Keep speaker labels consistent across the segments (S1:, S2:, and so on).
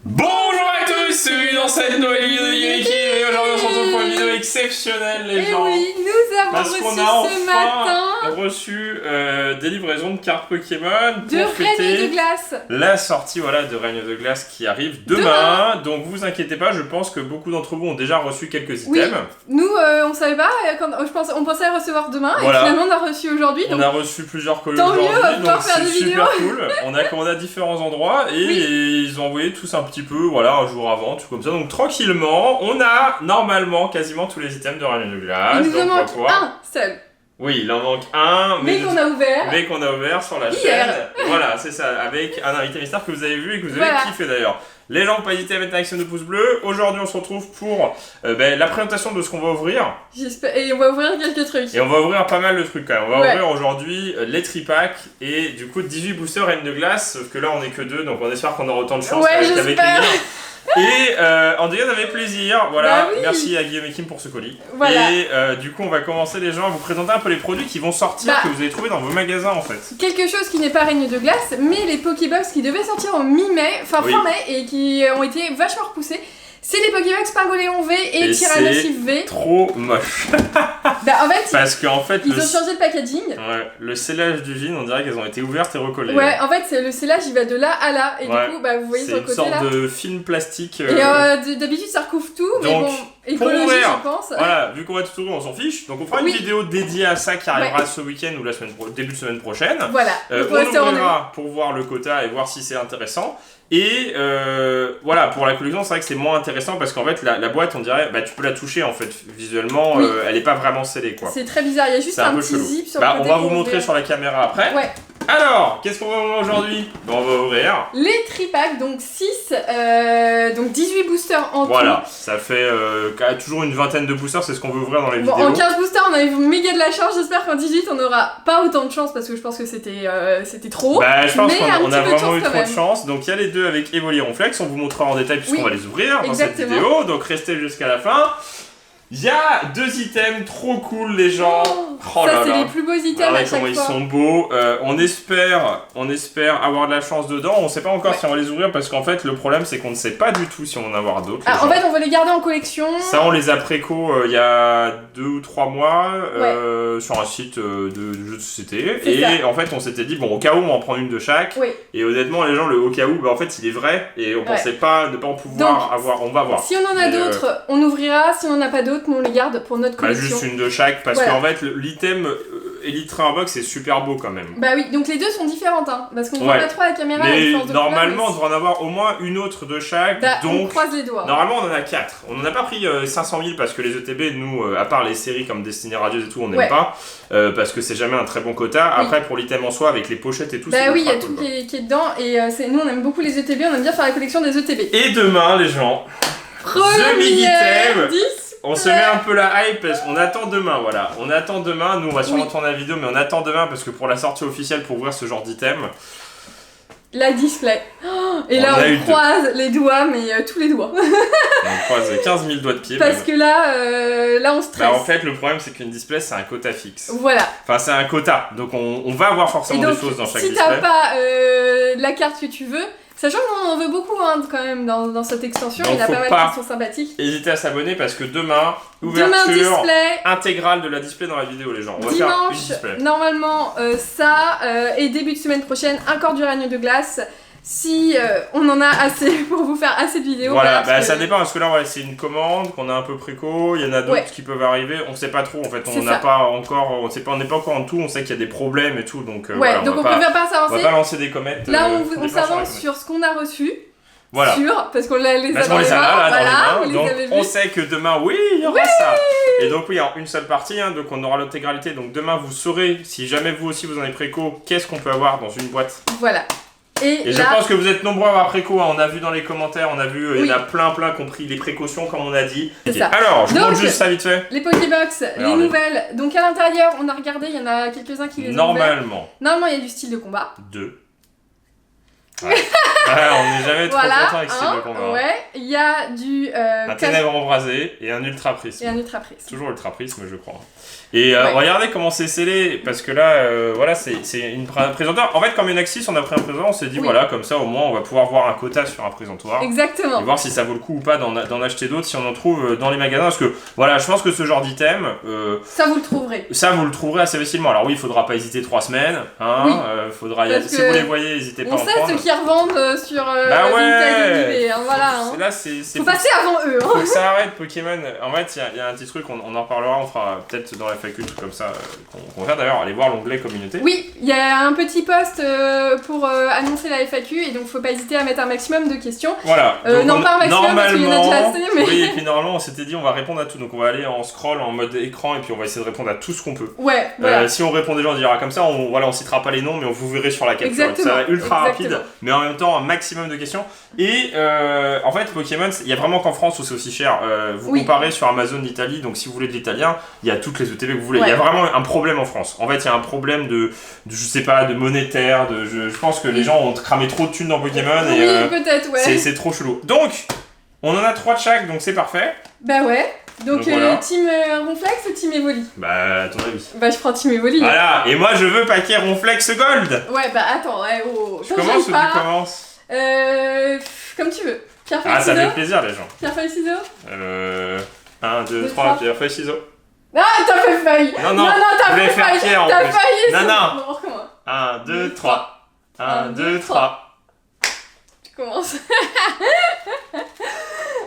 S1: Bonjour à tous, bienvenue dans cette nouvelle vidéo de Yuriki et aujourd'hui on se retrouve pour une vidéo exceptionnelle les gens.
S2: Oui, nous avons
S1: parce
S2: reçu
S1: qu'on a
S2: ce matin
S1: reçu des livraisons de cartes Pokémon
S2: de
S1: pour
S2: Règne
S1: fêter
S2: de Glace.
S1: la sortie de Règne de Glace qui arrive demain. Donc vous inquiétez pas, je pense que beaucoup d'entre vous ont déjà reçu quelques items.
S2: Oui, nous on savait pas, on pensait recevoir demain
S1: Voilà.
S2: et finalement on a reçu aujourd'hui.
S1: On a reçu plusieurs colis
S2: tant mieux,
S1: aujourd'hui,
S2: on va pouvoir
S1: donc
S2: faire
S1: c'est
S2: des
S1: super cool. On a commandé à différents endroits et ils ont envoyé tous un petit peu, un jour avant, tout comme ça. Donc tranquillement, on a normalement quasiment tous les items de Règne de Glace.
S2: Il nous en
S1: donc, on va
S2: manque
S1: pouvoir-
S2: un seul,
S1: Oui, il en manque un,
S2: mais qu'on a ouvert.
S1: mais qu'on a ouvert sur la
S2: Hier.
S1: chaîne. Voilà, c'est ça, avec un invité mystère que vous avez vu et que vous avez kiffé d'ailleurs. Les gens, pas hésiter à mettre un action de pouce bleu. Aujourd'hui, on se retrouve pour la présentation de ce qu'on va ouvrir.
S2: J'espère, et on va ouvrir quelques trucs.
S1: Et on va ouvrir pas mal de trucs quand même. On va ouvrir aujourd'hui les tripacks et du coup 18 boosters Reine de Glace. Sauf que là, on est que deux, donc on espère qu'on aura autant de chance avec
S2: j'espère.
S1: les Et en tout cas, ça fait plaisir. Voilà,
S2: Bah oui.
S1: merci à Guillaume et Kim pour ce colis.
S2: Voilà.
S1: Et du coup, on va commencer les gens à vous présenter un peu les produits qui vont sortir, que vous allez trouver dans vos magasins en fait.
S2: Quelque chose qui n'est pas Règne de Glace, mais les Pokébox qui devaient sortir en mi-mai, fin mai, et qui ont été vachement repoussés. C'est les Pokébox Pingoléon V et Tyrannosif V.
S1: Trop moche.
S2: En fait,
S1: parce qu'en fait,
S2: ils ont changé de packaging.
S1: Ouais, le scellage du jean, on dirait qu'elles ont été ouvertes et recollées.
S2: Ouais, en fait, le scellage il va de là à là, et du coup, vous voyez sur le côté là.
S1: C'est une sorte de film plastique.
S2: Et d'habitude ça recouvre tout, mais
S1: donc,
S2: bon, écologie je pense.
S1: Voilà, vu qu'on va tout ouvrir, on s'en fiche. Donc on fera une vidéo dédiée à ça qui arrivera ce week-end ou début de semaine prochaine.
S2: Voilà,
S1: on ouvrira pour voir le quota et voir si c'est intéressant. Et voilà, pour la collection, c'est vrai que c'est moins intéressant parce qu'en fait, la boîte, on dirait, tu peux la toucher en fait, visuellement, elle est pas vraiment scellée quoi.
S2: C'est très bizarre, il y a juste un petit zip sur le côté.
S1: On va vous montrer sur la caméra après.
S2: Ouais.
S1: Alors, qu'est-ce qu'on va ouvrir aujourd'hui ? On va ouvrir
S2: les tripacks, donc 6, donc 18 boosters en tout.
S1: Voilà, ça fait toujours une vingtaine de boosters, c'est ce qu'on veut ouvrir dans les vidéos.
S2: En 15 boosters, on a eu méga de la chance, j'espère qu'en 18, on n'aura pas autant de chance parce que je pense que c'était trop.
S1: Je pense qu'on a vraiment eu
S2: trop
S1: de chance. Donc il y a les deux avec Evoliron Flex, on vous montrera en détail puisqu'on va les ouvrir dans cette vidéo, donc restez jusqu'à la fin. Il y a deux items trop cool les gens.
S2: Ça c'est les plus beaux items à chaque fois.
S1: Ils sont beaux. On espère avoir de la chance dedans. On sait pas encore si on va les ouvrir parce qu'en fait le problème c'est qu'on ne sait pas du tout si on va en avoir d'autres.
S2: En fait on va les garder en collection.
S1: Ça on les a préco il y a 2 ou 3 mois sur un site de jeux de société. Et en fait on s'était dit bon au cas où on en prend une de chaque. Et honnêtement les gens le au cas où en fait il est vrai et on pensait pas ne pas en pouvoir avoir. On va voir.
S2: Si on en a d'autres on ouvrira. Si on n'en a pas d'autres on les garde pour notre collection.
S1: Juste une de chaque parce qu'en fait l'item Elytra Inbox c'est super beau quand même.
S2: Bah oui, donc les deux sont différentes parce qu'on voit pas trop à la caméra.
S1: Mais normalement on devrait en avoir au moins une autre de chaque. Donc
S2: on croise les doigts.
S1: Normalement on en a 4. On n'en a pas pris 500 000 parce que les ETB nous à part les séries comme Destinée Radieuse et tout on n'aime pas parce que c'est jamais un très bon quota. Après pour l'item en soi avec les pochettes et tout
S2: bah oui il y a tout qui est dedans et nous on aime beaucoup les ETB, on aime bien faire la collection des ETB.
S1: Et demain les gens
S2: premier item.
S1: On se met un peu la hype parce qu'on attend demain, voilà. On attend demain, nous on va sûrement tourner la vidéo, mais on attend demain parce que pour la sortie officielle, pour ouvrir ce genre d'item...
S2: La display. Et là on croise les doigts, mais tous les doigts.
S1: On croise 15 000 doigts de pied.
S2: Parce que là on stresse.
S1: En fait le problème c'est qu'une display c'est un quota fixe.
S2: Voilà.
S1: Enfin c'est un quota, donc on va avoir forcément des choses dans chaque display.
S2: Si t'as pas la carte que tu veux... Sachant qu'on en veut beaucoup quand même dans cette extension, il y en a pas mal qui sont sympathiques.
S1: N'hésitez à s'abonner parce que demain, ouverture intégrale de la display dans la vidéo les gens. On va faire une display.
S2: Normalement et début de semaine prochaine, un corps du Règne de Glace. Si on en a assez pour vous faire assez de vidéos.
S1: Voilà, ça dépend parce que là c'est une commande qu'on a un peu préco, il y en a d'autres qui peuvent arriver, on sait pas trop en fait, on n'a pas encore, on n'est pas encore en tout, on sait qu'il y a des problèmes et tout donc
S2: donc on préfère pas s'avancer.
S1: On va pas lancer des comètes.
S2: Là on s'avance sur ce qu'on a reçu.
S1: Voilà.
S2: Parce qu'on les a dans les mains,
S1: donc on sait que demain il y aura ça. Et donc en une seule partie, donc on aura l'intégralité, donc demain vous saurez, si jamais vous aussi vous en avez préco, qu'est-ce qu'on peut avoir dans une boîte.
S2: Voilà. Et
S1: je pense que vous êtes nombreux à avoir préco, on a vu dans les commentaires, on a vu, il y en a plein qui ont pris les précautions comme on a dit. Alors, je vous montre juste ça vite fait.
S2: Les Pokébox, les nouvelles, donc à l'intérieur, on a regardé, il y en a quelques-uns qui les ont
S1: Normalement,
S2: il y a du style de combat.
S1: 2. Ouais. On n'est jamais trop content avec Steve le Panda.
S2: Ouais, il y a du...
S1: un ténèbre embrasé et un ultra prisme. Toujours ultra prisme, je crois. Et regardez comment c'est scellé, parce que là, voilà, c'est une présentoir. En fait, comme une Axis, on a pris un présentoir, on s'est dit, voilà, comme ça, au moins, on va pouvoir voir un quota sur un présentoir.
S2: Exactement.
S1: Et voir si ça vaut le coup ou pas d'en acheter d'autres, si on en trouve dans les magasins. Parce que, voilà, je pense que ce genre d'item...
S2: ça, vous le trouverez.
S1: Ça, vous le trouverez assez facilement. Alors oui, il faudra pas hésiter 3 semaines. Hein, faudra si vous les voyez, n'hésitez pas à en prendre.
S2: On sait ceux qui revendent sur Vinted et eBay, hein, voilà. Là, faut passer avant eux.
S1: Faut que ça arrête, Pokémon. En fait, il y a un petit truc, on en reparlera, on fera peut-être dans la FAQ, tout comme ça, qu'on va faire d'ailleurs, allez voir l'onglet communauté.
S2: Oui, il y a un petit post pour annoncer la FAQ, et donc faut pas hésiter à mettre un maximum de questions.
S1: Voilà.
S2: Non, pas un maximum, parce qu'il y en a déjà assez, mais...
S1: Oui, et puis normalement, on s'était dit, on va répondre à tout, donc on va aller en scroll, en mode écran, et puis on va essayer de répondre à tout ce qu'on peut.
S2: Ouais, voilà.
S1: Si on répond déjà, on dira comme ça, on citera pas les noms, mais on vous verrez sur la capture.
S2: Exactement.
S1: Ça va être ultra rapide, mais en même temps, un maximum de questions. Et en fait, Pokémon, il y a vraiment qu'en France où c'est aussi cher. Vous comparez sur Amazon d'Italie, donc si vous voulez de l'italien, il y a toutes les ETB que vous voulez. Il y a vraiment un problème en France. En fait, il y a un problème de je sais pas, de monétaire, je pense que les gens ont cramé trop de thunes dans Pokémon et
S2: peut-être, ouais.
S1: C'est trop chelou. Donc, on en a 3 de chaque, donc c'est parfait.
S2: Bah ouais. Donc voilà. Team Ronflex ou Team Evoli?
S1: Bah, à ton avis.
S2: Bah, je prends Team Evoli.
S1: Voilà, et moi je veux paquet Ronflex Gold.
S2: Ouais, bah attends,
S1: je commence ou tu commences?
S2: Comme tu veux. Pierre, feuille,
S1: ciseaux.
S2: Ça
S1: fait plaisir, les gens.
S2: Pierre, feuille, ciseaux.
S1: 1, 2, 3, pierre, feuille, ciseaux.
S2: Ah, t'as fait feuille.
S1: Non,
S2: t'as fait feuille.
S1: Pierre,
S2: t'as failli.
S1: Non.
S2: Bon, recommence.
S1: 1, 2, 3. 1, 2, 3.
S2: Tu commences.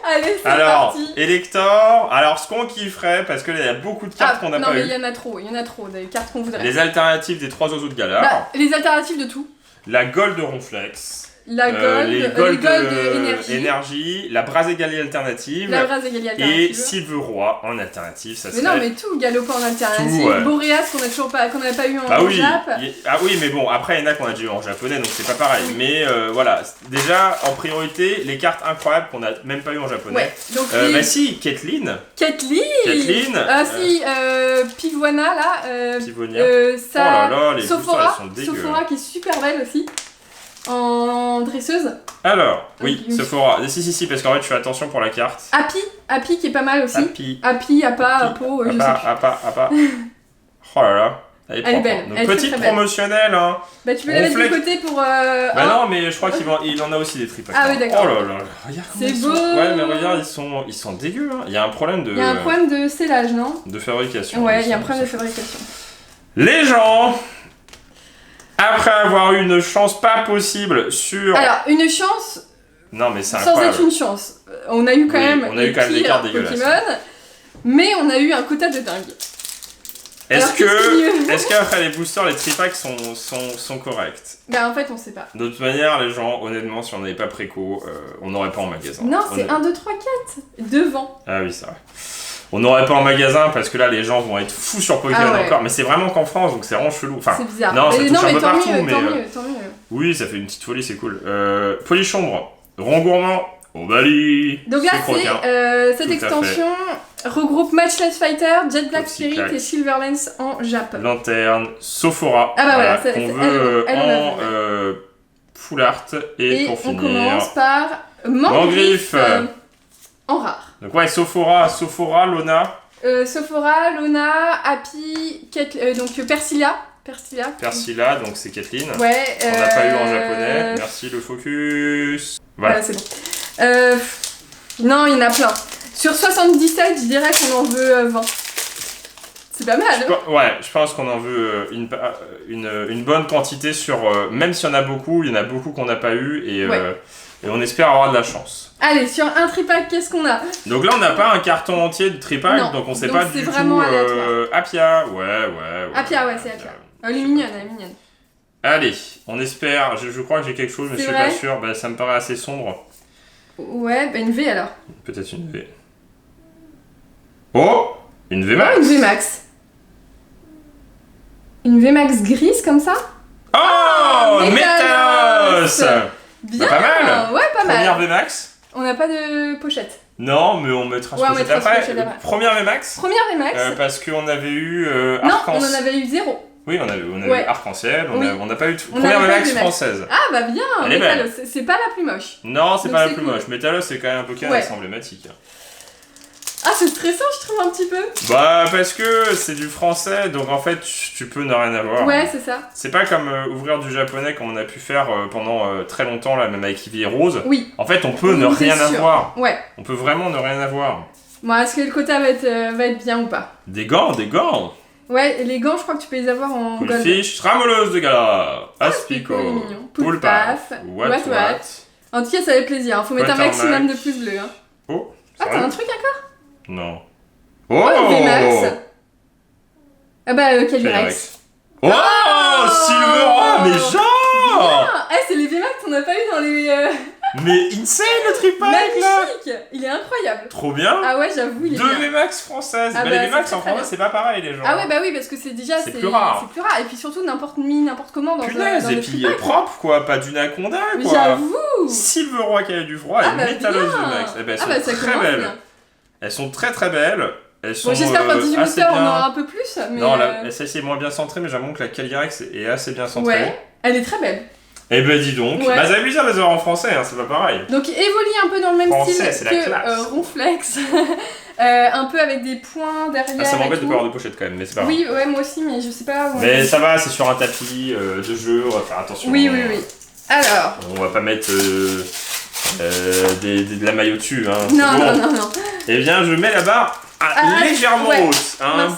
S2: Allez, c'est
S1: alors,
S2: parti.
S1: Elector, alors ce qu'on kifferait, parce que là il y a beaucoup de cartes qu'on n'a pas eu.
S2: Non mais il y en a trop, des cartes qu'on voudrait.
S1: Les alternatives des 3 oiseaux de Galar.
S2: Bah, les alternatives de tout.
S1: La Gold de Ronflex.
S2: La Gold,
S1: les Gold
S2: énergie,
S1: la Braségalie alternative, et Silveroi en alternative, ça serait...
S2: Mais non, mais tout, Galopin en alternative, Boreas qu'on n'avait pas eu en Jap.
S1: Ah oui, mais bon, après il y en a qu'on a déjà eu en japonais, donc c'est pas pareil. Oui. Mais voilà, déjà, en priorité, les cartes incroyables qu'on a même pas eu en japonais.
S2: Ouais, donc
S1: bah si, Caitlyn.
S2: Ah si, Pivonia, là.
S1: Pivonia. Oh là là, les
S2: Sophora,
S1: boosters, ils sont dégueux.
S2: Sophora qui est super belle aussi. En dresseuse.
S1: Alors, oui, Sephora. Si, parce qu'en fait, je fais attention pour la carte.
S2: Happy qui est pas mal aussi. Happy, Appa, je sais plus.
S1: Appa. Oh là là. Elle est belle. Donc, petite promotionnelle, hein.
S2: Bah, tu peux la mettre de côté pour.
S1: Bah, non, mais je crois qu'il en a aussi des triples.
S2: Ah, oui, d'accord.
S1: Oh là là, regarde comment
S2: c'est beau.
S1: Ouais, mais regarde, ils sont dégueux, hein. Il y a un problème de.
S2: Il y a un problème de scellage, non?
S1: De fabrication.
S2: Ouais, il y a un problème de fabrication.
S1: Les gens. Après avoir eu une chance pas possible sur...
S2: Alors, une chance...
S1: Non, mais c'est
S2: sans être une chance. On a eu quand même
S1: des cartes dégueulasses.
S2: Pokémon, mais on a eu un quota de dingue.
S1: Est-ce qu'après les boosters, les tripacks sont corrects?
S2: Bah en fait, on sait pas.
S1: De toute manière, les gens, honnêtement, si on n'avait pas préco, on n'aurait pas en magasin.
S2: Non, c'est 1, 2, 3, 4. Devant.
S1: Ah oui, c'est vrai. On n'aurait pas en magasin parce que là les gens vont être fous sur Pokémon encore, mais c'est vraiment qu'en France donc c'est vraiment chelou. Enfin,
S2: c'est bizarre.
S1: Non, ça touche un peu partout,
S2: mais tant mieux.
S1: Oui, ça fait une petite folie, c'est cool. Polichombre, Rongourmand, Obali.
S2: Donc là c'est cette extension regroupe Matchless Fighter, Jet Black Spirit et Silverlance en Jap.
S1: Lanterne, Sophora.
S2: Ah bah voilà,
S1: qu'on veut en full art et pour finir.
S2: On commence par Mangriffe en rare.
S1: Donc ouais, Sophora, Lona.
S2: Sophora, Lona, Happy, donc Persilla,
S1: donc c'est Caitlyn.
S2: Ouais.
S1: On n'a pas eu en japonais. Merci le focus. Voilà,
S2: c'est bon. Non, il y en a plein. Sur 77, je dirais qu'on en veut 20. C'est pas mal.
S1: Ouais, je pense qu'on en veut une bonne quantité sur... même s'il y en a beaucoup, qu'on n'a pas eu et on espère avoir de la chance.
S2: Allez, sur un tripack, qu'est-ce qu'on a?
S1: Donc là, on n'a pas un carton entier de tripack, donc on sait pas du tout... Appia,
S2: Appia, ouais, c'est Appia. Elle est mignonne.
S1: Allez, on espère... Je crois que j'ai quelque chose, mais je suis pas sûr. Bah, ça me paraît assez sombre.
S2: Ouais, bah une V alors.
S1: Peut-être une V. Oh! Une VMAX.
S2: Une VMAX. Une VMAX grise comme ça?
S1: Oh! Métalos!
S2: Bien!
S1: Bah, pas mal!
S2: Ouais, pas mal.
S1: Première VMAX.
S2: On n'a pas de pochette.
S1: Non, mais on mettra ce pochette après. Première VMAX.
S2: Première VMAX.
S1: Parce qu'on avait eu
S2: non, on en avait eu 0.
S1: Oui, on a eu arc-en-ciel, on n'a pas eu première VMAX française.
S2: Ah bah bien,
S1: elle est belle.
S2: C'est pas la plus moche.
S1: Non, c'est pas la plus moche. Métalos, c'est quand même un Pokémon assez emblématique.
S2: Ah, c'est stressant, je trouve, un petit peu.
S1: Bah, parce que c'est du français, donc en fait, tu peux ne rien avoir.
S2: Ouais, c'est ça.
S1: C'est pas comme ouvrir du japonais comme on a pu faire pendant très longtemps, là, même avec Ivy et Rose.
S2: Oui.
S1: En fait, on peut ne rien avoir.
S2: Ouais.
S1: On peut vraiment ne rien avoir.
S2: Bon, est-ce que le quota va être bien ou pas?
S1: Des gants.
S2: Ouais, et les gants, je crois que tu peux les avoir en gold.
S1: Coolfish, Tramoleuse de Gala, Aspico, Poulpaf, Wat.
S2: En tout cas, ça fait plaisir. Faut mettre un maximum de pouces bleus.
S1: Oh,
S2: ah, t'as un truc encore?
S1: Non.
S2: Oh, VMAX. Ah bah, Calyrex.
S1: Oh, Silvera, mais genre
S2: c'est les VMAX qu'on n'a pas eu dans les...
S1: Mais insane le tripack là.
S2: Il est incroyable.
S1: Trop bien.
S2: Ah ouais, j'avoue, il est
S1: bien. 2 VMAX françaises.
S2: Ah
S1: mais les VMAX en français, c'est pas pareil les gens.
S2: Ah ouais, bah oui, parce que c'est déjà...
S1: C'est plus rare.
S2: C'est plus rare. Et puis surtout, n'importe comment dans
S1: Punaise, et puis propre quoi, pas d'une Anaconda quoi.
S2: J'avoue.
S1: Silveroi qui a du froid et Métalos VMAX. Eh ben, elles sont très belles. Elles sont très très belles. Elles sont
S2: j'espère qu'en 18 moteurs, on aura un peu plus. Mais
S1: non, celle-ci est moins bien centrée, mais j'avoue que la Calyrex est assez bien centrée.
S2: Ouais, elle est très belle.
S1: Eh ben dis donc, bah ça veut dire les avoir en français, hein, c'est pas pareil.
S2: Donc évolue un peu dans le même
S1: français,
S2: style que Ronflex, un peu avec des points derrière.
S1: Ah, ça m'embête de pas avoir de pochette quand même, mais c'est pas grave.
S2: Oui, ouais, moi aussi, mais je sais pas.
S1: Mais ça va, c'est sur un tapis de jeu, on va faire attention.
S2: Oui. Alors.
S1: On va pas mettre de la maillot dessus, hein.
S2: Non.
S1: Eh bien, je mets la barre légèrement haute, hein,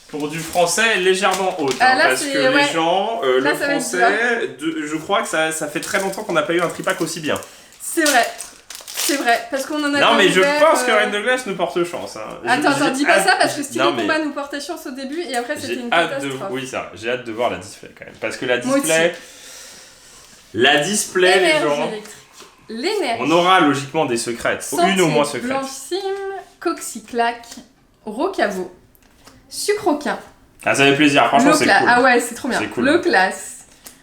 S1: pour du français légèrement haute, parce que les gens, le français, je crois que ça fait très longtemps qu'on n'a pas eu un tripack aussi bien.
S2: C'est vrai, parce qu'on en a.
S1: Non mais je pense que Reine de Glace nous porte chance. Hein.
S2: Attends, dis pas ça parce que Style Combat nous portait chance au début et après c'était une catastrophe.
S1: Oui ça, j'ai hâte de voir la display quand même, parce que la display, les gens,
S2: l'énergie.
S1: on aura logiquement des secrètes, une au moins secrète.
S2: Blanchissime, Coxyclac, Rocavo. Sucroquin.
S1: Ah, ça fait plaisir, franchement, c'est cool.
S2: Ah ouais, c'est trop bien.
S1: C'est cool.
S2: Le classe.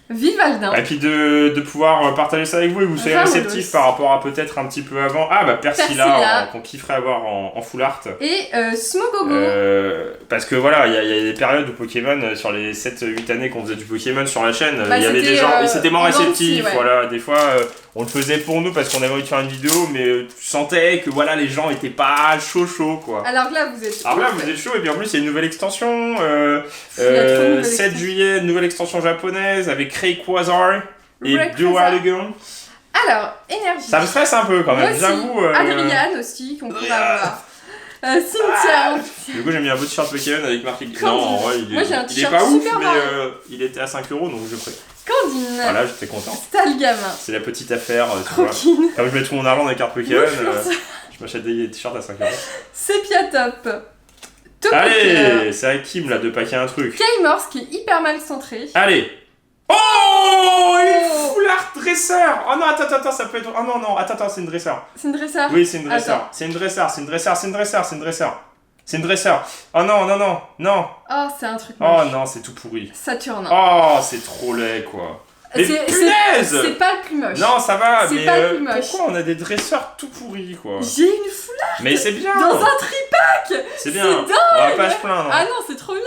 S2: Vivaldin.
S1: Et puis de pouvoir partager ça avec vous et vous soyez réceptifs par rapport à peut-être un petit peu avant. Ah bah Persila. Qu'on kifferait avoir en full art.
S2: Et Smogogo.
S1: Parce que voilà, il y a des périodes où Pokémon, sur les 7-8 années qu'on faisait du Pokémon sur la chaîne, il y avait des gens, ils étaient moins réceptifs. Voilà, des fois on le faisait pour nous parce qu'on avait envie de faire une vidéo, mais tu sentais que voilà, les gens étaient pas chaud quoi.
S2: Alors là vous êtes chaud.
S1: Alors là vous êtes chaud et puis en plus il y a une nouvelle extension. 7 juillet, nouvelle extension japonaise avec Rayquaza et Dualgon.
S2: Alors, énergie.
S1: Ça me stresse un peu quand même, j'avoue.
S2: Adrian aussi, qu'on pourrait avoir. Cynthia.
S1: Du coup, j'ai mis un beau t-shirt Pokémon avec marqué. Non, en vrai, il est pas ouf, mais il était à 5 € donc je prie.
S2: Candine.
S1: Voilà, j'étais content.
S2: Stalgamin.
S1: C'est la petite affaire, tu vois. Comme je mets tout mon argent dans les cartes Pokémon, je m'achète des t-shirts à 5 €.
S2: Sepiatop.
S1: Allez, c'est à Kim là de paquer un truc.
S2: K-Morse qui est hyper mal centré.
S1: Allez. Oh, une full art dresseur. Oh non, attends, ça peut être. Oh non, attends, c'est une dresseur.
S2: C'est une dresseur.
S1: Oui, c'est une dresseur. C'est une dresseur. Oh non.
S2: Oh, c'est un truc.
S1: Oh non, c'est tout pourri.
S2: Saturnin.
S1: Oh, c'est trop laid quoi. Mais punaise.
S2: C'est pas le plus moche.
S1: Non, ça va, mais
S2: pas le plus moche.
S1: pourquoi on a des dresseurs tout pourris quoi?
S2: J'ai une full art.
S1: Mais c'est bien.
S2: Dans un tripack.
S1: C'est bien.
S2: Dingue.
S1: On va pas se plaindre.
S2: Ah non, c'est trop bien.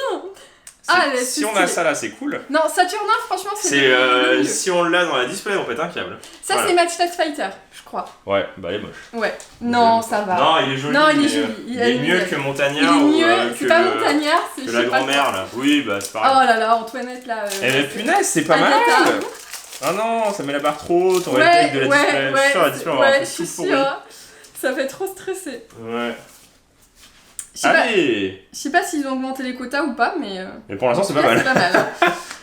S1: Si on a ça là, c'est cool.
S2: Non, Saturnin, franchement, c'est
S1: si on l'a dans la display, on pète un câble.
S2: Ça, c'est Matchless Fighter, je crois.
S1: Ouais, bah il est moche.
S2: Ouais. Non, ça va.
S1: Non, il est joli.
S2: Non, il est joli.
S1: Il est mieux que Montagnard.
S2: Il est mieux, c'est pas Montagnard, c'est
S1: la grand-mère là. Oui, bah c'est pareil.
S2: Oh là là, Antoinette là.
S1: Eh mais punaise, c'est pas mal. Ah non, ça met la barre trop haute, on va être avec de la display. Je suis sûr, la display, on va avoir tout pourri.
S2: Ça fait trop stresser.
S1: Ouais. Allez.
S2: Je sais pas s'ils ont augmenté les quotas ou pas, mais...
S1: Mais pour l'instant, c'est pas mal.
S2: C'est pas mal.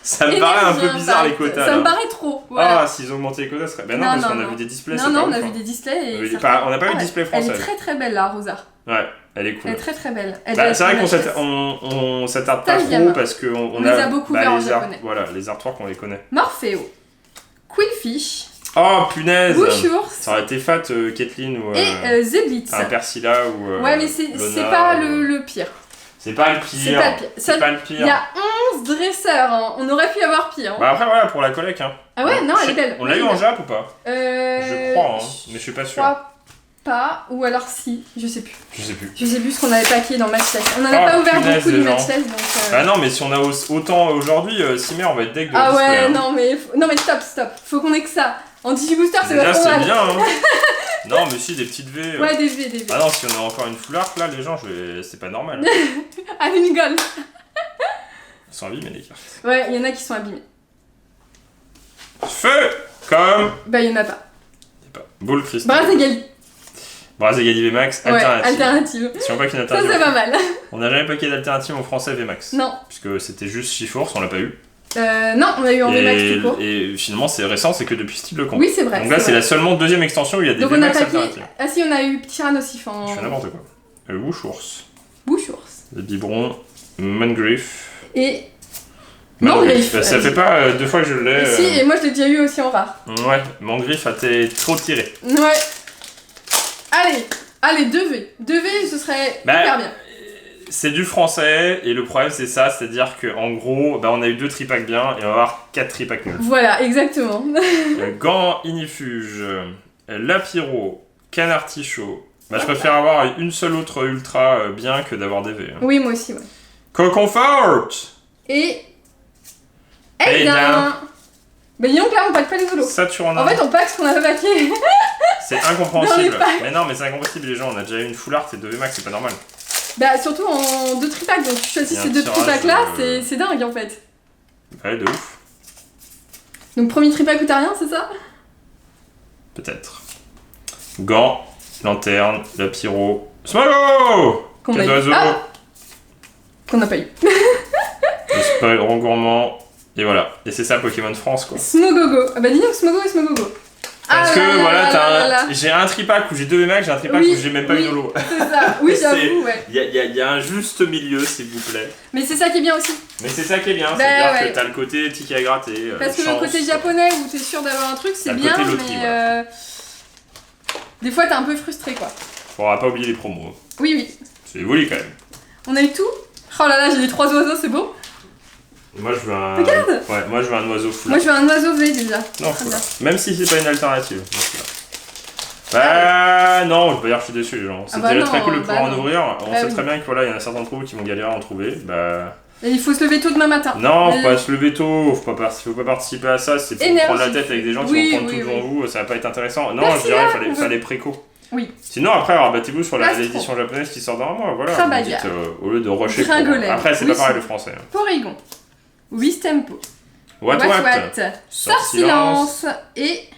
S1: Ça me paraît un peu bizarre les quotas.
S2: Ça me paraît trop. Voilà.
S1: Ah, s'ils ont augmenté les quotas, ce serait... Ben non, parce qu'on a vu des displays.
S2: Non, on a vu des displays et...
S1: On n'a pas eu de display français.
S2: Elle est très très belle, la Rosa.
S1: Ouais, elle est cool.
S2: Elle est très très belle.
S1: C'est vrai qu'on s'attarde pas trop parce qu'on
S2: les a beaucoup vus en japonais.
S1: Voilà, les artworks, on les connaît.
S2: Morpheo. Quillfish.
S1: Oh punaise!
S2: Bouchours.
S1: Ça aurait été fat, Kathleen ou.
S2: Et Zeblitz.
S1: Un Persila ou.
S2: Ouais, mais c'est pas le pire.
S1: C'est pas le pire. C'est pas le pire.
S2: Il y a 11 dresseurs, hein. On aurait pu avoir pire. Hein.
S1: Bah après, voilà, pour la collecte. Hein.
S2: Ah ouais, non, elle est belle.
S1: On l'a eu en Jap ou pas? Je crois, hein, mais je suis pas sûr.
S2: pas, ou alors si, je sais plus.
S1: Je sais plus.
S2: Je sais plus ce qu'on avait paqué dans Match Test. On n'en a pas ouvert beaucoup du Match Test, donc...
S1: Ah non, mais si on a autant aujourd'hui, Simer, on va être deck de
S2: Ah
S1: display,
S2: ouais,
S1: hein.
S2: non mais stop. Faut qu'on ait que ça. En Digibooster, c'est
S1: déjà,
S2: pas
S1: c'est bien, hein. Non, mais si, des petites V.
S2: Ouais, des V.
S1: Ah non, si on a encore une full art, là, les gens, c'est pas normal.
S2: Allez, Nicole.
S1: Ils sont abîmés, les cartes.
S2: Ouais, il y en a qui sont abîmés.
S1: Feu comme...
S2: Bah, il y en a pas.
S1: Boule cristal.
S2: Brazegali.
S1: Brazegali VMAX, alternative.
S2: Ouais, alternative.
S1: Si on pack une
S2: Ça,
S1: alternative.
S2: c'est pas mal.
S1: On n'a jamais packé d'alternative en français VMAX.
S2: Non.
S1: Puisque c'était juste Shiforce, on l'a pas eu.
S2: Non, on a eu en VMAX tout court.
S1: Et finalement, c'est récent, c'est que depuis Style le Con.
S2: Oui, c'est vrai.
S1: Donc là, c'est la seulement deuxième extension où il y a des
S2: Donc
S1: VMAX
S2: on a packé...
S1: alternatives.
S2: Ah si, on a eu Tyrannosif en...
S1: Je fais n'importe quoi. Wushours.
S2: Bouchours.
S1: Les biberons. Mangriff.
S2: Et... Mangriff.
S1: Ça fait pas 2 fois que je l'ai.
S2: Si, et moi je l'ai déjà eu aussi en rare.
S1: Ouais, Mangriff a été trop tiré.
S2: Ouais. Allez, 2V. 2V, ce serait hyper bien.
S1: C'est du français, et le problème c'est ça, c'est-à-dire qu'en gros, on a eu 2 tripacks bien, et on va avoir 4 tripacks nuls.
S2: Voilà, exactement.
S1: Gant Inifuge, Lapiro, Canard Tichot. Je préfère avoir une seule autre ultra bien que d'avoir des V. Hein.
S2: Oui, moi aussi, ouais.
S1: Coconfort.
S2: Et... Aiden. Mais disons que là, on pack pas les holos.
S1: Saturnin.
S2: En fait, on pack ce qu'on a packé.
S1: C'est incompréhensible. Mais non, mais c'est incompréhensible, les gens. On a déjà eu une full art et 2 VMAX, c'est pas normal.
S2: Bah, surtout en 2 tripacks. Donc, tu choisis ces 2 tripacks là, c'est dingue en fait.
S1: Ouais, de ouf.
S2: Donc, premier tripack où t'as rien, c'est ça?
S1: Peut-être. Gant, lanterne, Lapiro, Smogo.
S2: Qu'on a eu. Qu'on n'a pas eu.
S1: Le spoil gourmand. Et voilà. Et c'est ça Pokémon France quoi.
S2: Smogogo. Ah bah dis donc Smogo et Smogogo.
S1: Parce que voilà, j'ai un tripack où j'ai 2 VMAX, j'ai un tripack où j'ai même pas une holo.
S2: C'est ça, oui j'avoue, ouais.
S1: Il y a un juste milieu s'il vous plaît.
S2: Mais c'est ça qui est bien aussi.
S1: Mais c'est ça qui est bien, c'est-à-dire que t'as le côté ticket à gratter.
S2: Parce que le côté japonais où t'es sûr d'avoir un truc, c'est bien, mais des fois t'es un peu frustré quoi.
S1: Faudra pas oublier les promos.
S2: Oui.
S1: C'est évolué quand même.
S2: On a eu tout. Oh là là, j'ai les 3 oiseaux, c'est beau.
S1: Moi je veux un...
S2: Regarde.
S1: Ouais, moi je veux un oiseau full.
S2: Moi je veux un oiseau V déjà.
S1: Non, full. Même si c'est pas une alternative. Bah non, je veux pas dire que je suis déçu les gens. C'est déjà très cool de pouvoir en ouvrir. On sait très bien que voilà, il y en a certains trous qui vont galérer à en trouver. Bah...
S2: Et il faut se lever tôt demain matin.
S1: Non, faut pas se lever tôt, faut pas participer à ça, c'est pour prendre la tête avec des gens qui vont prendre tout devant vous, ça va pas être intéressant. Non, je dirais qu'il fallait préco.
S2: Oui.
S1: Sinon après, rabattez-vous sur l'édition japonaise qui sort dans un mois, voilà. Vous dites, au lieu de rusher. Après, c'est pas pareil le français.
S2: Porygon. Wistempo.
S1: What.
S2: Sort silence. Et...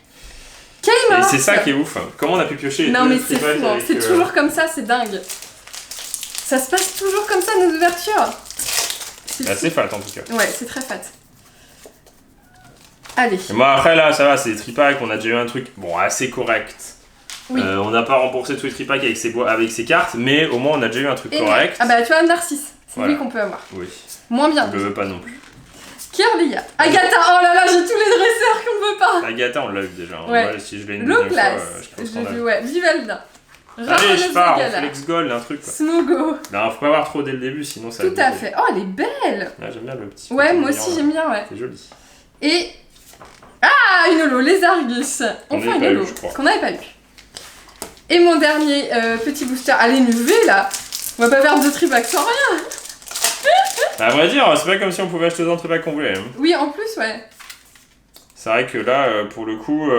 S2: Kaima.
S1: Et c'est ça qui est ouf. Comment on a pu piocher?
S2: Non mais c'est fou, c'est toujours comme ça, c'est dingue. Ça se passe toujours comme ça nos ouvertures.
S1: C'est assez fat en tout cas.
S2: Ouais, c'est très fat. Allez.
S1: Et moi après là, ça va, c'est des tripacks, on a déjà eu un truc assez correct. Oui. On n'a pas remboursé tous les tripacks avec ses cartes, mais au moins on a déjà eu un truc correct.
S2: Ah bah tu vois, Narcisse, c'est lui qu'on peut avoir.
S1: Oui.
S2: Moins bien.
S1: Je le veux pas non plus.
S2: Kirlia. Agatha, oh là là, j'ai tous les dresseurs qu'on veut pas.
S1: Agatha, on l'a eu déjà.
S2: Ouais.
S1: Ouais, si je l'ai une deuxième fois, je pense qu'on a.
S2: Ouais, Vivalda.
S1: Allez, je pars, on flex gold, un truc quoi.
S2: Smogo.
S1: Non, faut pas avoir trop dès le début, sinon ça.
S2: Tout à fait. Oh, elle est belle.
S1: Ouais, j'aime bien le petit.
S2: Ouais, moi aussi j'aime bien, ouais.
S1: C'est joli.
S2: Et. Ah, une holo, les Argus. Enfin, une holo. Qu'on n'avait pas eu. Et mon dernier petit booster. Allez, une V là. On va pas faire 2 tripacks sans rien.
S1: À vrai dire, c'est pas comme si on pouvait acheter autant de tripacks qu'on voulait. Hein.
S2: Oui, en plus, ouais.
S1: C'est vrai que là, pour le coup,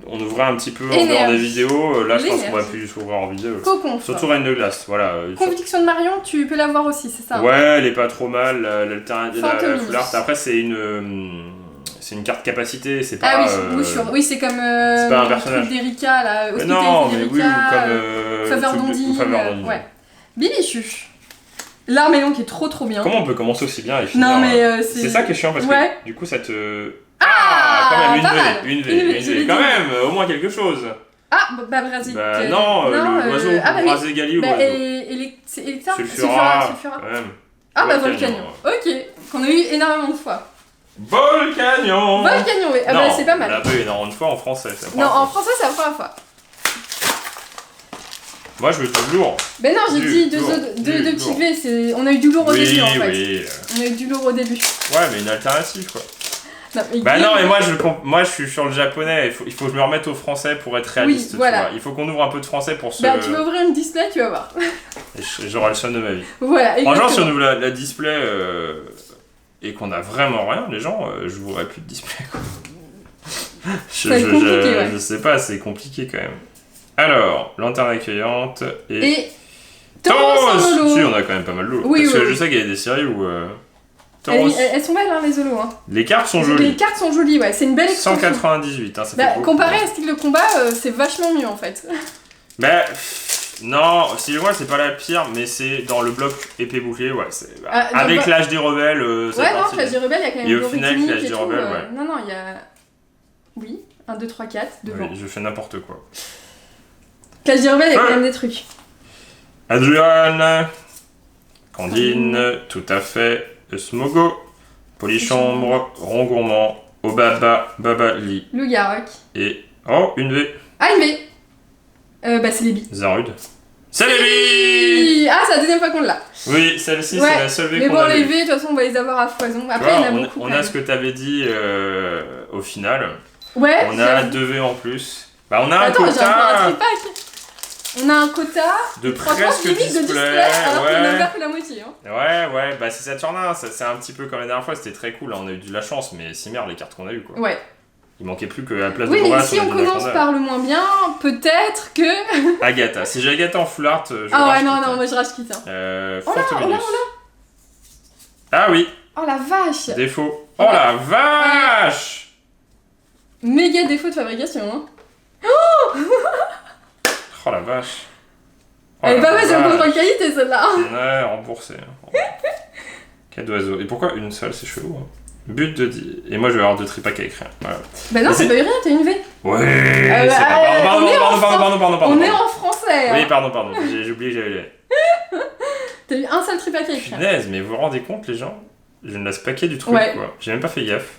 S1: on ouvrait un petit peu en dehors des vidéos. Là, je pense qu'on va plus s'ouvrir en vidéo.
S2: Cocon.
S1: Surtout Reine de Glace, voilà.
S2: Conviction de Marion, tu peux l'avoir aussi, c'est ça?
S1: Ouais, elle est pas trop mal, l'alternative, la full art. Après, c'est une carte capacité, c'est pas...
S2: Ah oui, oui c'est comme
S1: c'est pas un personnage
S2: d'Erika, là.
S1: Mais non, mais oui, ou comme...
S2: Faveur d'Ondine. Ouais. Bibichu. L'armélon qui est trop bien.
S1: Comment on peut commencer aussi bien et finir?
S2: Non, mais
S1: c'est ça qui est chiant parce que du coup ça te...
S2: quand
S1: même, une V, quand même, au moins quelque chose.
S2: Ah, bah Brasil.
S1: Bah non, l'oiseau, Brazegali ou oiseau.
S2: C'est Electa?
S1: Sulfura.
S2: Ah bah Volcanion. Ok, qu'on a eu énormément de fois.
S1: Volcanion,
S2: oui. Ah bah c'est pas mal.
S1: On l'a pas eu énormément de fois en français.
S2: Non, en français c'est la première fois.
S1: Moi je veux du lourd.
S2: Ben non, j'ai dit deux petites V, on a eu du lourd au début en fait.
S1: Oui.
S2: On a eu du lourd au début.
S1: Ouais, mais une alternative quoi. Bah non, mais moi je suis sur le japonais, il faut que je me remette au français pour être réaliste, tu vois. Il faut qu'on ouvre un peu de français pour se...
S2: Bah tu vas ouvrir une display, tu vas voir.
S1: J'aurai le seum de ma vie.
S2: Voilà, exactement.
S1: Franchement, si on ouvre la display et qu'on a vraiment rien, les gens, je n'ouvrirai plus de display, quoi. Je sais pas, c'est compliqué quand même. Alors, lanterne accueillante et Tauros. Si, on a quand même pas mal de lots. Parce que je sais qu'il y a des séries où...
S2: Elles sont belles, hein, les holos. Hein.
S1: Les cartes sont jolies.
S2: Les cartes sont jolies, ouais. C'est une belle extension.
S1: 198, hein, ça fait beaucoup.
S2: Comparé à style de combat, c'est vachement mieux en fait.
S1: Bah, non, si je vois, c'est pas la pire, mais c'est dans le bloc épée bouclier, ouais. Avec l'âge des rebelles, c'est
S2: ouais, non, l'âge des rebelles, il y a quand même.
S1: Et au final, l'âge des rebelles, ouais.
S2: Non, il y a. Oui, 1, 2, 3, 4, devant.
S1: Oui, je fais n'importe quoi.
S2: L'âge des rebelles, il y a quand même des trucs.
S1: Adrian, Candine, tout à fait. Smogo, Polychambre, Rond Gourmand, Obaba, Babali.
S2: Loup-Garok.
S1: Et. Oh, une V.
S2: Ah, une V. Bah, c'est les billes.
S1: Zarud. C'est les billes.
S2: Ah, c'est la deuxième fois qu'on l'a.
S1: Oui, celle-ci, c'est la seule V qu'on a.
S2: Mais bon, les V, de toute façon, on va les avoir à foison. Après, il y en a beaucoup.
S1: On a ce que t'avais dit au final.
S2: Ouais.
S1: On a 2 V en plus. Bah, on a
S2: un quota.
S1: J'ai un tripack.
S2: On a un quota
S1: de presque display,
S2: alors qu'on a ouvert que la moitié. Hein.
S1: Ouais, bah c'est Saturnin, c'est un petit peu comme la dernière fois, c'était très cool, hein. On a eu de la chance, mais c'est merde les cartes qu'on a eues, quoi.
S2: Ouais.
S1: Il manquait plus que la place de
S2: Bourras.
S1: Bourras.
S2: Oui, mais si on commence par le moins bien, peut-être que...
S1: Agatha, si j'ai Agatha en full art, je
S2: Ah ouais, non, moi je rage quitte. Hein.
S1: Fortominus. Ah oui.
S2: Oh la vache.
S1: Défaut. Oh la vache.
S2: Méga défaut de fabrication, hein.
S1: Oh la vache.
S2: Elle est pas mal sur le contrôle qualité celle-là.
S1: Ouais, remboursé. Quel d'oiseau. Et pourquoi une seule, c'est chelou, hein. But de 10. Et moi je vais avoir 2 tripacs à écrire. Voilà.
S2: Bah non, c'est pas eu rien, t'as une V.
S1: Ouais, c'est pas... Pardon.
S2: On est en français.
S1: Oui, pardon. J'ai oublié que j'avais les...
S2: T'as eu un seul tripac à écrire.
S1: Punaise, mais vous vous rendez compte, les gens? Je ne laisse paquet du truc, quoi. J'ai même pas fait gaffe.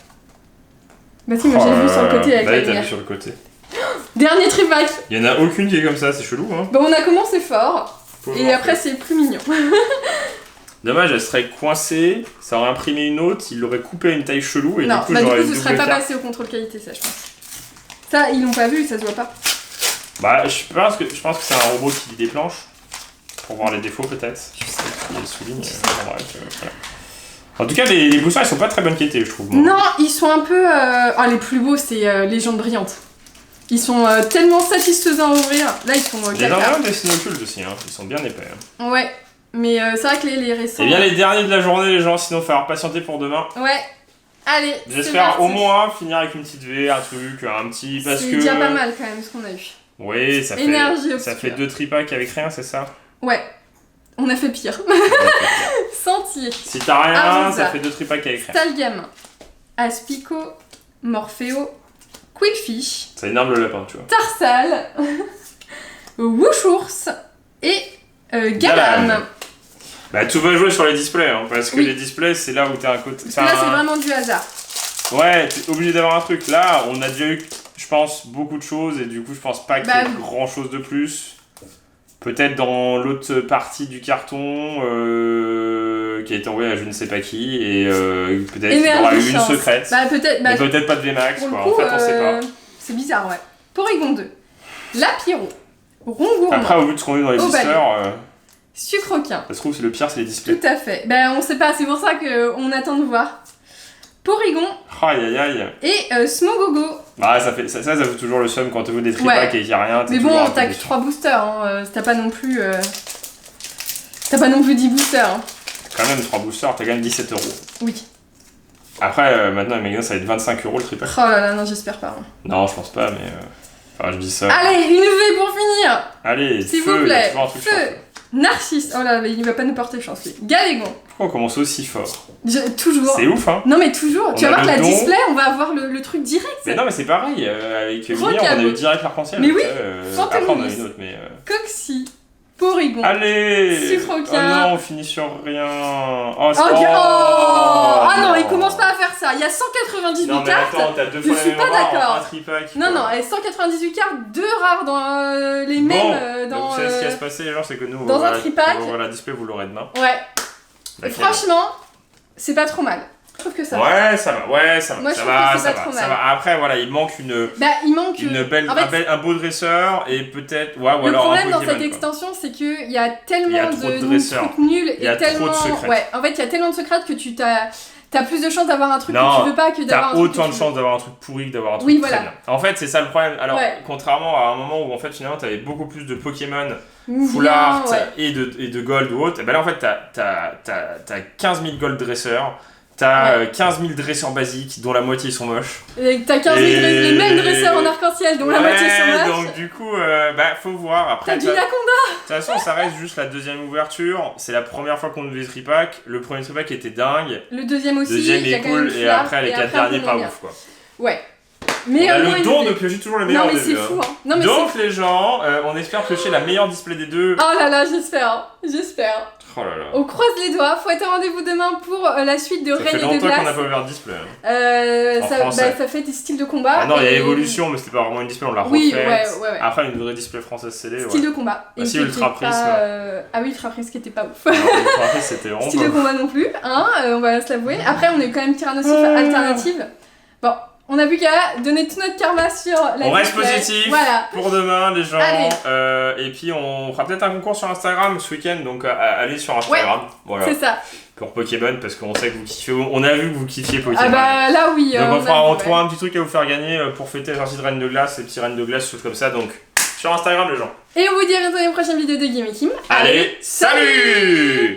S2: Bah si, moi j'ai vu sur le côté avec la
S1: lumière. T'as vu sur le côté.
S2: Dernier tripac.
S1: Il y en a aucune qui est comme ça, c'est chelou, hein.
S2: Bon, on a commencé fort. Et après, c'est plus mignon.
S1: Dommage, elle serait coincée, ça aurait imprimé une autre, il l'aurait coupé à une taille chelou et
S2: non,
S1: du coup j'aurais
S2: ce serait pas passé au contrôle qualité, ça, je pense. Ça, ils l'ont pas vu, ça se voit pas.
S1: Bah, je pense que c'est un robot qui lit des planches pour voir les défauts, peut-être. Il les souligne. Voilà. En tout cas, les boosters, ils sont pas de très bonne qualité, je trouve.
S2: Non, ils sont un peu... Ah, les plus beaux, c'est Légendes Brillantes. Ils sont tellement satisfaisants à ouvrir. Là, ils sont...
S1: Les Légendes des Sinocult aussi, hein. Ils sont bien épais. Hein.
S2: Ouais. Mais c'est vrai que les récents...
S1: Et bien les derniers de la journée, les gens, sinon il va falloir patienter pour demain.
S2: Ouais. Allez,
S1: j'espère au moins finir avec une petite V, un truc, un petit... Parce que...
S2: C'est déjà pas mal quand même ce qu'on a eu.
S1: Oui, ça fait 2 tripacks avec rien, c'est ça?
S2: Ouais. On a fait pire. Sentier.
S1: Si t'as rien, ça fait 2 tripacks avec rien.
S2: Stalgam. Aspico. Morpheo. Quillfish.
S1: Ça énerve le lapin, tu vois.
S2: Tarsal. Wushours. Et Galam.
S1: Bah tout va jouer sur les displays, hein, parce que les displays c'est là où t'es un côté...
S2: Là c'est vraiment du hasard.
S1: Ouais, t'es obligé d'avoir un truc. Là, on a déjà eu, je pense, beaucoup de choses et du coup je pense pas qu'il y ait grand chose de plus. Peut-être dans l'autre partie du carton qui a été envoyé à je ne sais pas qui et peut-être qu'il y aura eu une secrète.
S2: Bah peut-être...
S1: mais peut-être pas de VMAX, quoi. En fait on sait pas.
S2: C'est bizarre, ouais. Porygon 2. Lapiro. Rongourmand.
S1: Après au vu de ce qu'on a eu dans les boosters...
S2: Sucroquin.
S1: Ça se trouve, c'est le pire, c'est les displays.
S2: Tout à fait. Ben, on sait pas, c'est pour ça qu'on attend de voir. Porygon.
S1: Aïe.
S2: Et Smogogo.
S1: Bah, ça vaut toujours le seum quand tu veux des tripacks et qu'il n'y a rien.
S2: Mais bon, t'as que 3 boosters, hein. T'as pas non plus 10 boosters. Hein.
S1: Quand même 3 boosters, t'as quand même 17 €.
S2: Oui.
S1: Après, maintenant, les magasins, ça va être 25 € le tripack.
S2: Oh là là, non, j'espère pas. Hein.
S1: Non, je pense pas, mais. Enfin, je dis ça.
S2: Allez, une V pour finir.
S1: Allez,
S2: s'il vous plaît. Feu. Narcisse. Oh là, il va pas nous porter chance, lui. Galégon.
S1: Pourquoi on commence aussi fort?
S2: Toujours.
S1: C'est ouf, hein.
S2: Non, mais toujours. Tu vas voir que la display, on va avoir le truc direct.
S1: Mais non, mais c'est pareil. Avec Mini, on a eu direct l'arc-en-ciel.
S2: Mais oui.
S1: Après, on a eu une autre, mais.
S2: Coxy. Porygon.
S1: Allez.
S2: Sucroquin.
S1: Oh non, on finit sur rien. Oh,
S2: ah non, il commence pas à faire ça. Il y a 198 cartes.
S1: Non, mais attends, t'as 2 fois
S2: je suis pas d'accord.
S1: Tripack.
S2: Non, 198 cartes, 2 rares dans les mêmes.
S1: Donc, c'est ce qui va se passer, genre, c'est que nous,
S2: dans un tripack.
S1: On va la display, vous l'aurez demain.
S2: Ouais. Franchement, c'est pas trop mal. Je trouve que ça
S1: va. Ouais, ça va.
S2: Moi, je trouve que c'est pas trop mal.
S1: Ça va. Après, voilà, il manque un beau dresseur et peut-être. Ouais,
S2: le problème dans cette extension, c'est qu'il y a tellement de trucs nuls.
S1: Il y a trop de secrets.
S2: Ouais, en fait, il y a tellement de secrets que t'as plus de chances d'avoir un truc que tu veux pas que d'avoir un truc.
S1: T'as autant de chances d'avoir un truc pourri que d'avoir un truc très bien. En fait, c'est ça le problème. Alors, contrairement à un moment où en fait finalement t'avais beaucoup plus de Pokémon full art et de gold ou autre, et ben là en fait t'as 15 000 gold dresseurs. T'as 15 000 dresseurs basiques dont la moitié sont moches.
S2: Et t'as 15 000 les mêmes dresseurs en arc-en-ciel dont la moitié sont moches.
S1: Donc du coup, faut voir. Après,
S2: t'as du Laconda.
S1: De toute façon, ça reste juste la deuxième ouverture. C'est la première fois qu'on faisait tripack. Le premier tripack était dingue.
S2: Le deuxième aussi.
S1: Le deuxième est cool. Et après, les 4 derniers, pas ouf quoi.
S2: Ouais.
S1: Mais on a le don de piocher toujours le meilleur
S2: des deux. Non mais c'est fou hein. Non, mais
S1: donc les gens, on espère piocher la meilleure display des deux.
S2: Oh là là, j'espère.
S1: Oh là là.
S2: On croise les doigts, faut être au rendez-vous demain pour la suite de Reign et de Glace. Ça fait
S1: longtemps qu'on n'a pas ouvert de display.
S2: Ça fait des styles de combat.
S1: Ah non, il y a évolution, mais c'était pas vraiment une display, on l'a refait.
S2: Ouais.
S1: Après, une vraie display française scellée.
S2: Style de combat.
S1: Ah si, Ultra Prisme.
S2: Ah oui, Ultra Prisme qui était pas ouf.
S1: Ultra Prisme, c'était vraiment
S2: style de combat non plus, hein, on va se l'avouer. Après, on est quand même Tyrannosif alternative. Bon. On n'a plus qu'à donner tout notre karma sur la
S1: On reste positif pour demain, les gens. Et puis, on fera peut-être un concours sur Instagram ce week-end. Donc, allez sur Instagram.
S2: Voilà. C'est ça.
S1: Pour Pokémon, parce qu'on sait que vous kiffez. On a vu que vous kiffiez Pokémon.
S2: Ah bah là, oui.
S1: Donc, on fera en trois un petit truc à vous faire gagner pour fêter la sortie de Reine de Glace, les petits Reines de Glace, choses comme ça. Donc, sur Instagram, les gens.
S2: Et on vous dit à bientôt dans une prochaine vidéo de Gimme Kim.
S1: Allez, salut!